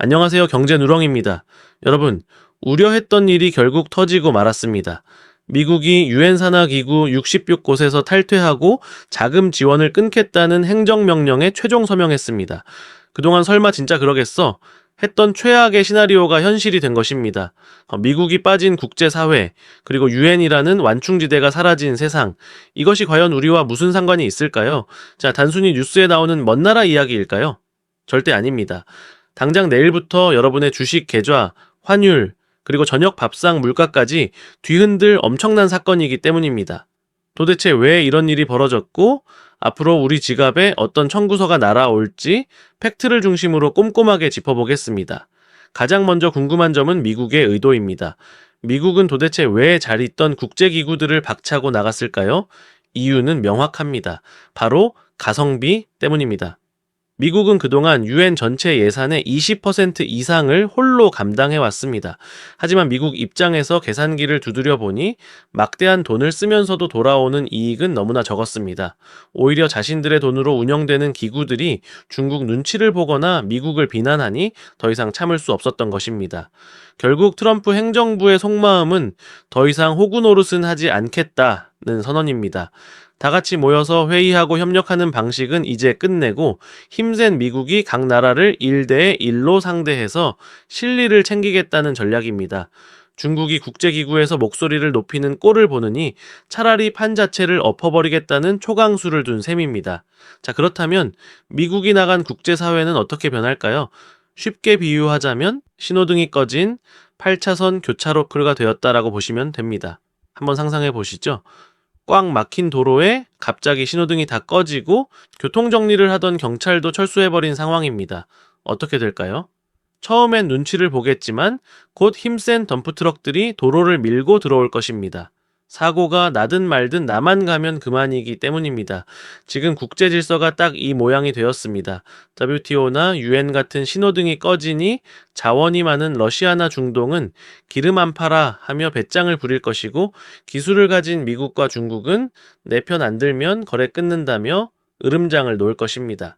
안녕하세요. 경제누렁입니다. 여러분, 우려했던 일이 결국 터지고 말았습니다. 미국이 유엔 산하기구 60곳에서 탈퇴하고 자금 지원을 끊겠다는 행정명령에 최종 서명했습니다. 그동안 설마 진짜 그러겠어? 했던 최악의 시나리오가 현실이 된 것입니다. 미국이 빠진 국제사회, 그리고 유엔이라는 완충지대가 사라진 세상, 이것이 과연 우리와 무슨 상관이 있을까요? 자, 단순히 뉴스에 나오는 먼 나라 이야기일까요? 절대 아닙니다. 당장 내일부터 여러분의 주식 계좌, 환율, 그리고 저녁 밥상 물가까지 뒤흔들 엄청난 사건이기 때문입니다. 도대체 왜 이런 일이 벌어졌고 앞으로 우리 지갑에 어떤 청구서가 날아올지 팩트를 중심으로 꼼꼼하게 짚어보겠습니다. 가장 먼저 궁금한 점은 미국의 의도입니다. 미국은 도대체 왜 잘 있던 국제기구들을 박차고 나갔을까요? 이유는 명확합니다. 바로 가성비 때문입니다. 미국은 그동안 유엔 전체 예산의 20% 이상을 홀로 감당해 왔습니다. 하지만 미국 입장에서 계산기를 두드려 보니 막대한 돈을 쓰면서도 돌아오는 이익은 너무나 적었습니다. 오히려 자신들의 돈으로 운영되는 기구들이 중국 눈치를 보거나 미국을 비난하니 더 이상 참을 수 없었던 것입니다. 결국 트럼프 행정부의 속마음은 더 이상 호구 노릇은 하지 않겠다는 선언입니다. 다 같이 모여서 회의하고 협력하는 방식은 이제 끝내고 힘센 미국이 각 나라를 1대 1로 상대해서 실리를 챙기겠다는 전략입니다. 중국이 국제기구에서 목소리를 높이는 꼴을 보느니 차라리 판 자체를 엎어버리겠다는 초강수를 둔 셈입니다. 자, 그렇다면 미국이 나간 국제사회는 어떻게 변할까요? 쉽게 비유하자면 신호등이 꺼진 8차선 교차로가 되었다라고 보시면 됩니다. 한번 상상해 보시죠. 꽉 막힌 도로에 갑자기 신호등이 다 꺼지고 교통정리를 하던 경찰도 철수해버린 상황입니다. 어떻게 될까요? 처음엔 눈치를 보겠지만 곧 힘센 덤프트럭들이 도로를 밀고 들어올 것입니다. 사고가 나든 말든 나만 가면 그만이기 때문입니다. 지금 국제 질서가 딱 이 모양이 되었습니다. WTO나 UN 같은 신호등이 꺼지니 자원이 많은 러시아나 중동은 기름 안 팔아 하며 배짱을 부릴 것이고 기술을 가진 미국과 중국은 내 편 안 들면 거래 끊는다며 으름장을 놓을 것입니다.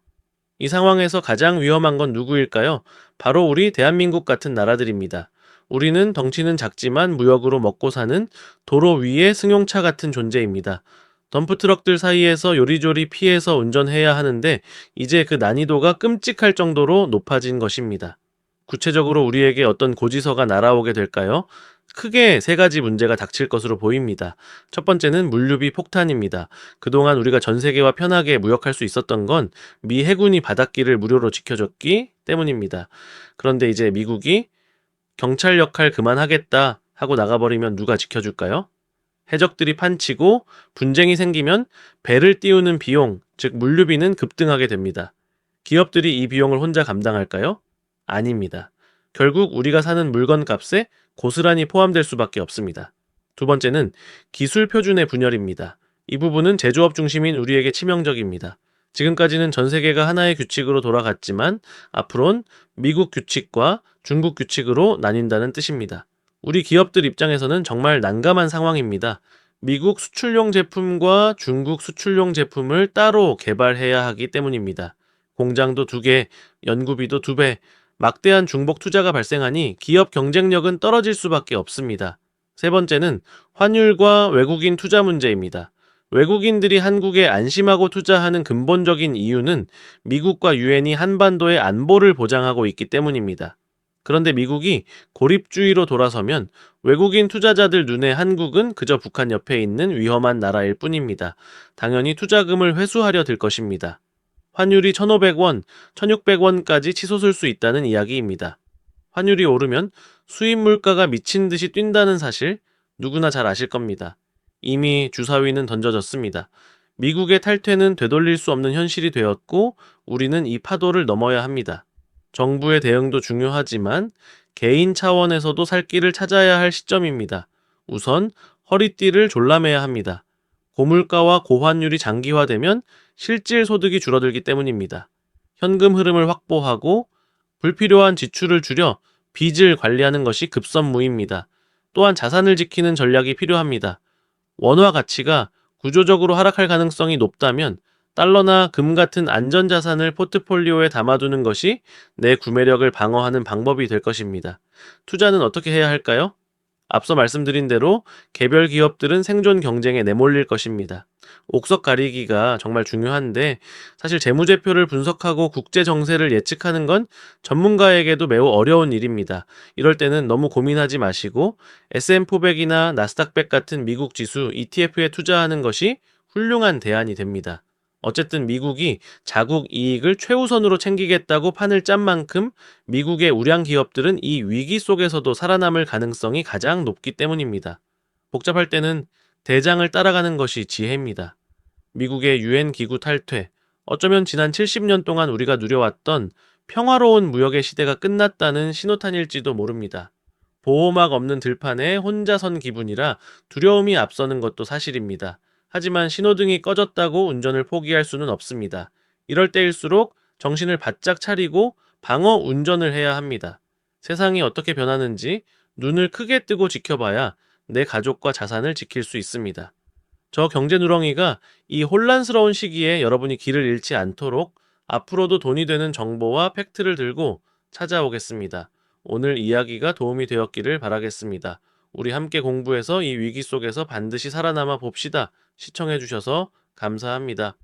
이 상황에서 가장 위험한 건 누구일까요? 바로 우리 대한민국 같은 나라들입니다. 우리는 덩치는 작지만 무역으로 먹고 사는 도로 위의 승용차 같은 존재입니다. 덤프트럭들 사이에서 요리조리 피해서 운전해야 하는데 이제 그 난이도가 끔찍할 정도로 높아진 것입니다. 구체적으로 우리에게 어떤 고지서가 날아오게 될까요? 크게 세 가지 문제가 닥칠 것으로 보입니다. 첫 번째는 물류비 폭탄입니다. 그동안 우리가 전 세계와 편하게 무역할 수 있었던 건 미 해군이 바닷길을 무료로 지켜줬기 때문입니다. 그런데 이제 미국이 경찰 역할 그만하겠다 하고 나가버리면 누가 지켜줄까요? 해적들이 판치고 분쟁이 생기면 배를 띄우는 비용, 즉 물류비는 급등하게 됩니다. 기업들이 이 비용을 혼자 감당할까요? 아닙니다. 결국 우리가 사는 물건 값에 고스란히 포함될 수밖에 없습니다. 두 번째는 기술 표준의 분열입니다. 이 부분은 제조업 중심인 우리에게 치명적입니다. 지금까지는 전 세계가 하나의 규칙으로 돌아갔지만 앞으론 미국 규칙과 중국 규칙으로 나뉜다는 뜻입니다. 우리 기업들 입장에서는 정말 난감한 상황입니다. 미국 수출용 제품과 중국 수출용 제품을 따로 개발해야 하기 때문입니다. 공장도 2개, 연구비도 2배, 막대한 중복 투자가 발생하니 기업 경쟁력은 떨어질 수밖에 없습니다. 세 번째는 환율과 외국인 투자 문제입니다. 외국인들이 한국에 안심하고 투자하는 근본적인 이유는 미국과 유엔이 한반도의 안보를 보장하고 있기 때문입니다. 그런데 미국이 고립주의로 돌아서면 외국인 투자자들 눈에 한국은 그저 북한 옆에 있는 위험한 나라일 뿐입니다. 당연히 투자금을 회수하려 들 것입니다. 환율이 1,500원, 1,600원까지 치솟을 수 있다는 이야기입니다. 환율이 오르면 수입 물가가 미친 듯이 뛴다는 사실 누구나 잘 아실 겁니다. 이미 주사위는 던져졌습니다. 미국의 탈퇴는 되돌릴 수 없는 현실이 되었고 우리는 이 파도를 넘어야 합니다. 정부의 대응도 중요하지만 개인 차원에서도 살 길을 찾아야 할 시점입니다. 우선 허리띠를 졸라매야 합니다. 고물가와 고환율이 장기화되면 실질 소득이 줄어들기 때문입니다. 현금 흐름을 확보하고 불필요한 지출을 줄여 빚을 관리하는 것이 급선무입니다. 또한 자산을 지키는 전략이 필요합니다. 원화 가치가 구조적으로 하락할 가능성이 높다면 달러나 금 같은 안전자산을 포트폴리오에 담아두는 것이 내 구매력을 방어하는 방법이 될 것입니다. 투자는 어떻게 해야 할까요? 앞서 말씀드린 대로 개별 기업들은 생존 경쟁에 내몰릴 것입니다. 옥석 가리기가 정말 중요한데 사실 재무제표를 분석하고 국제 정세를 예측하는 건 전문가에게도 매우 어려운 일입니다. 이럴 때는 너무 고민하지 마시고 S&P500이나 나스닥100 같은 미국 지수 ETF에 투자하는 것이 훌륭한 대안이 됩니다. 어쨌든 미국이 자국 이익을 최우선으로 챙기겠다고 판을 짠 만큼 미국의 우량 기업들은 이 위기 속에서도 살아남을 가능성이 가장 높기 때문입니다. 복잡할 때는 대장을 따라가는 것이 지혜입니다. 미국의 유엔 기구 탈퇴, 어쩌면 지난 70년 동안 우리가 누려왔던 평화로운 무역의 시대가 끝났다는 신호탄일지도 모릅니다. 보호막 없는 들판에 혼자 선 기분이라 두려움이 앞서는 것도 사실입니다. 하지만 신호등이 꺼졌다고 운전을 포기할 수는 없습니다. 이럴 때일수록 정신을 바짝 차리고 방어 운전을 해야 합니다. 세상이 어떻게 변하는지 눈을 크게 뜨고 지켜봐야 내 가족과 자산을 지킬 수 있습니다. 저 경제 누렁이가 이 혼란스러운 시기에 여러분이 길을 잃지 않도록 앞으로도 돈이 되는 정보와 팩트를 들고 찾아오겠습니다. 오늘 이야기가 도움이 되었기를 바라겠습니다. 우리 함께 공부해서 이 위기 속에서 반드시 살아남아 봅시다. 시청해주셔서 감사합니다.